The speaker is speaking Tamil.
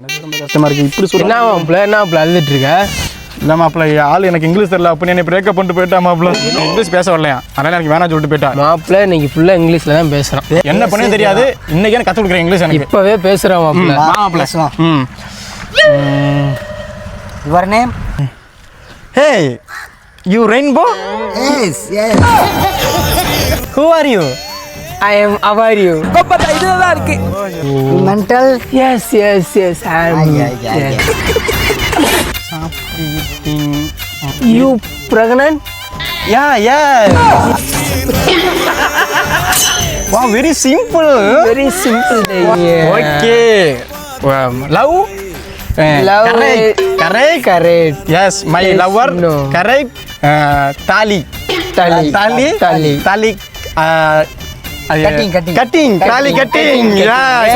ரொம்ப கஷ்டமா இருக்கு. இப்படி சொல்ல என்ன மாப்பிள்ள அழுதுட்டு இருக்க? இல்லை மாப்பிள்ள, ஆள் எனக்கு இங்கிலீஷ் தெரியல. அப்போ என்ன பிரேக்கப் பண்ணிட்டு போயிட்டா மாப்பிள்ள. இங்கிலீஷ் பேச வரலையா, அதனால எனக்கு வேணாம் சொல்லிட்டு போயிட்டா. மாப்பிள்ள இன்னைக்கு ஃபுல்லா இங்கிலீஷ்ல தான் பேசுறான். என்ன பண்ணே தெரியாது, இன்னைக்கு எனக்கு கற்றுக் கொடுக்குறேன் இங்கிலீஷ் எனக்கு. இப்பவே பேசுறான் மாப்பிள்ள. மாப்பிள்ள Your name? Hey, you rainbow? Yes, yes. Who are you? I am avario. பாப்பா இதுதான் இருக்கு. Mental? Yes. I am. Yeah. You pregnant? Yeah. Wow, very simple. Very simple. Okay. Love? Love. Correct. Yes, my Yes, lover. no. Correct. Tali. Cutting. Tali cutting. Yeah.